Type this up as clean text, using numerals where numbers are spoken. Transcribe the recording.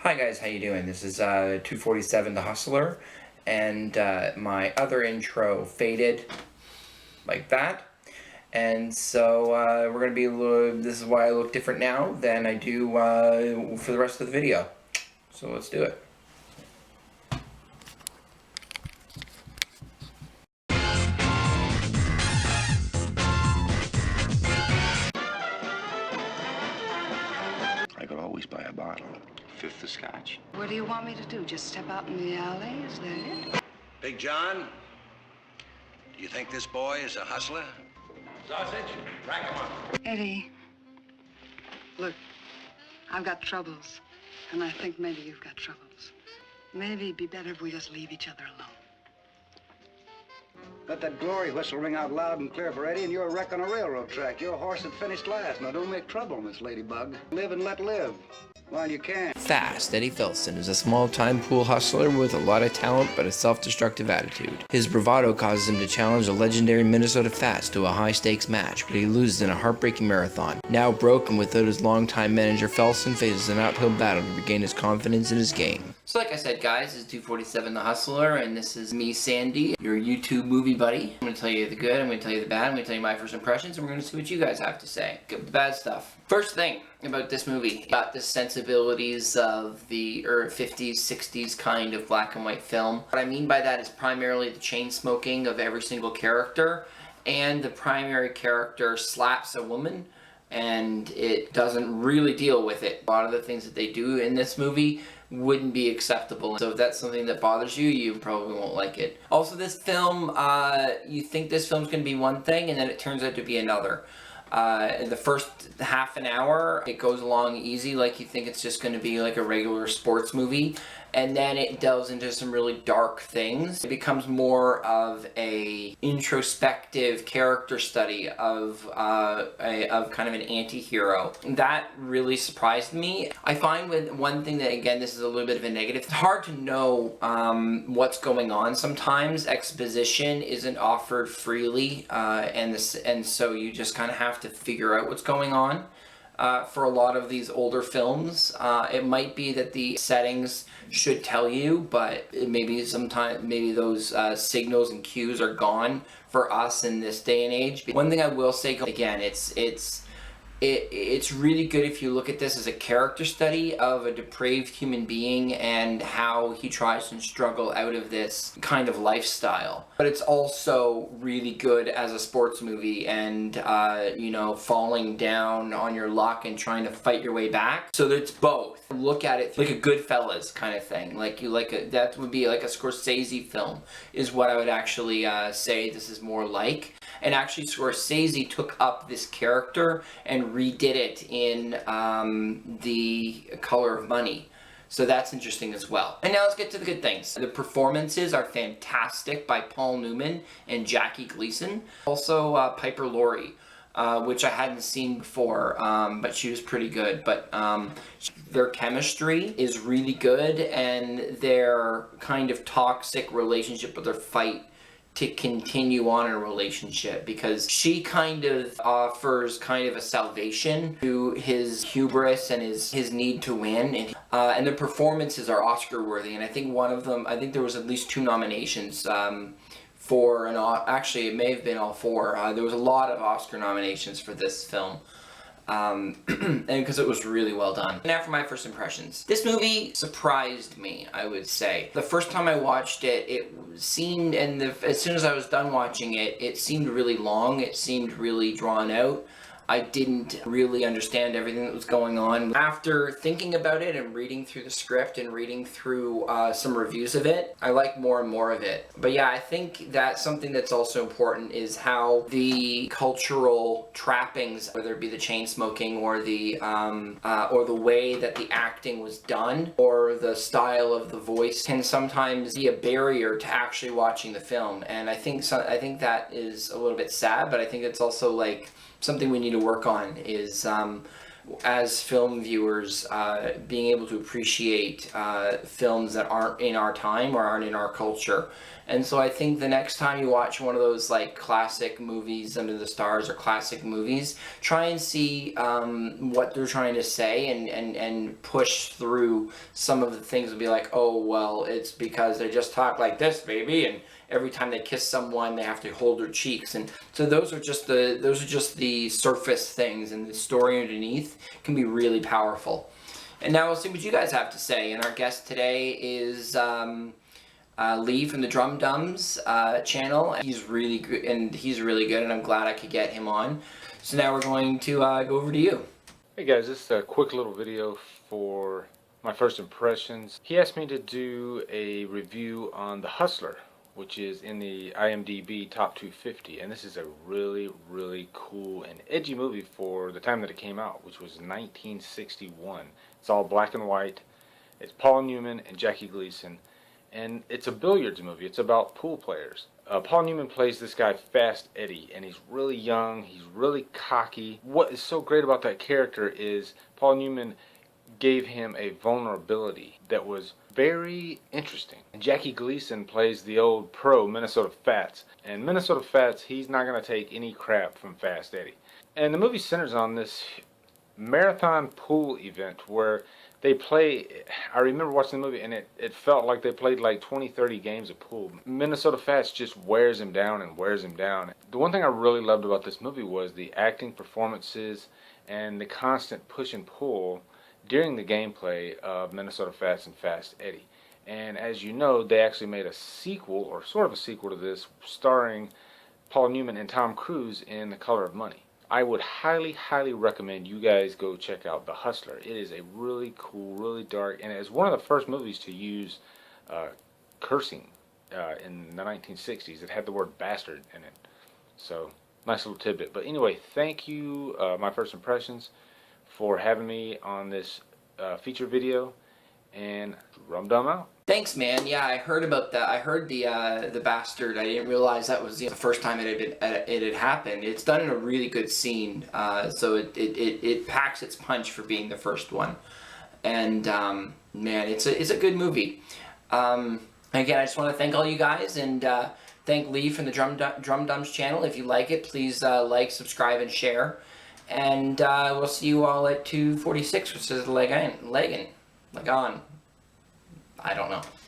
Hi guys, how you doing? This is 247 The Hustler, and my other intro faded like that, and so we're gonna be this is why I look different now than I do for the rest of the video. So let's do it. I could always buy a bottle. Fifth of scotch. What do you want me to do? Just step out in the alley? Is that it? Big John, do you think this boy is a hustler? Sausage, rack him up. Eddie, look, I've got troubles, and I think maybe you've got troubles. Maybe it'd be better if we just leave each other alone. Let that glory whistle ring out loud and clear for Eddie, and you're a wreck on a railroad track. You're a horse that finished last. Now, don't make trouble, Miss Ladybug. Live and let live while you can. Fast Eddie Filson is a small-time pool hustler with a lot of talent but a self-destructive attitude. His bravado causes him to challenge the legendary Minnesota Fast to a high-stakes match, but he loses in a heartbreaking marathon. Now broken without his longtime manager, Felson faces an uphill battle to regain his confidence in his game. So like I said, guys, this is 247 The Hustler, and this is me, Sandy, your YouTube movie buddy. I'm going to tell you the good, I'm going to tell you the bad, I'm going to tell you my first impressions, and we're going to see what you guys have to say. Good with the bad stuff. First thing about this movie, got the sensibilities of the 50s, 60s kind of black and white film. What I mean by that is primarily the chain smoking of every single character, and the primary character slaps a woman, and it doesn't really deal with it. A lot of the things that they do in this movie wouldn't be acceptable. So if that's something that bothers you, you probably won't like it. Also, this film, you think this film's going to be one thing, and then it turns out to be another. In the first half an hour, it goes along easy, like you think it's just going to be like a regular sports movie, and then it delves into some really dark things. It becomes more of a introspective character study of kind of an anti-hero. That really surprised me. I find with one thing that, again, this is a little bit of a negative, it's hard to know what's going on sometimes. Exposition isn't offered freely, and so you just kind of have to figure out what's going on. For a lot of these older films, it might be that the settings should tell you, but maybe those signals and cues are gone for us in this day and age. One thing I will say, again, it's really good if you look at this as a character study of a depraved human being and how he tries to struggle out of this kind of lifestyle. But it's also really good as a sports movie and, you know, falling down on your luck and trying to fight your way back. So it's both. Look at it like a Goodfellas kind of thing. That would be like a Scorsese film is what I would actually say this is more like. And actually Scorsese took up this character and redid it in The Color of Money. So that's interesting as well. And now let's get to the good things. The performances are fantastic by Paul Newman and Jackie Gleason. Also Piper Laurie, which I hadn't seen before, but she was pretty good. But their chemistry is really good, and their kind of toxic relationship, or their fight to continue on in a relationship, because she kind of offers kind of a salvation to his hubris and his need to win, and the performances are Oscar worthy. And I think one of them, I think there was at least 2 nominations for actually it may have been all 4. There was a lot of Oscar nominations for this film. And because it was really well done. Now for my first impressions. This movie surprised me, I would say. The first time I watched it, it seemed, as soon as I was done watching it, it seemed really long, it seemed really drawn out. I didn't really understand everything that was going on. After thinking about it and reading through the script and reading through some reviews of it, I like more and more of it. But yeah, I think that something that's also important is how the cultural trappings, whether it be the chain smoking or the way that the acting was done, or the style of the voice, can sometimes be a barrier to actually watching the film. And I think that is a little bit sad, but I think it's also like something we need to work on, is as film viewers, being able to appreciate films that aren't in our time or aren't in our culture. And so I think the next time you watch one of those like classic movies, Under the Stars, or classic movies, try and see what they're trying to say, and push through some of the things and be like, oh, well, it's because they just talk like this, baby, and every time they kiss someone they have to hold their cheeks. And so those are just the surface things, and the story underneath can be really powerful. And now we'll see what you guys have to say. And our guest today is Lee from the Drumdums Channel. He's really good, and I'm glad I could get him on. So now we're going to go over to you. Hey guys, this is a quick little video for my first impressions. He asked me to do a review on The Hustler, which is in the IMDb top 250, and this is a really, really cool and edgy movie for the time that it came out, which was 1961. It's all black and white. It's Paul Newman and Jackie Gleason, and it's a billiards movie. It's about pool players. Paul Newman plays this guy Fast Eddie, and he's really young, he's really cocky. What is so great about that character is Paul Newman gave him a vulnerability that was very interesting. And Jackie Gleason plays the old pro Minnesota Fats, and Minnesota Fats, he's not going to take any crap from Fast Eddie. And the movie centers on this marathon pool event where they play. I remember watching the movie, and it felt like they played like 20-30 games of pool. Minnesota Fats just wears him down and wears him down. The one thing I really loved about this movie was the acting, performances, and the constant push and pull during the gameplay of Minnesota Fats and Fast Eddie. And as you know, they actually made a sequel, or sort of a sequel to this, starring Paul Newman and Tom Cruise in The Color of Money. I would highly, highly recommend you guys go check out The Hustler. It is a really cool, really dark, and it's one of the first movies to use cursing in the 1960s. It had the word bastard in it. So, nice little tidbit. But anyway, thank you, my first impressions, for having me on this feature video, and Drumdum out. Thanks, man. Yeah, I heard about that. I heard the bastard. I didn't realize that was the first time it had happened. It's done in a really good scene, so it packs its punch for being the first one. And man, it's a good movie. Again, I just want to thank all you guys, and thank Lee from the Drumdums Channel. If you like it, please like, subscribe, and share. And we'll see you all at 246, which is Legon. I don't know.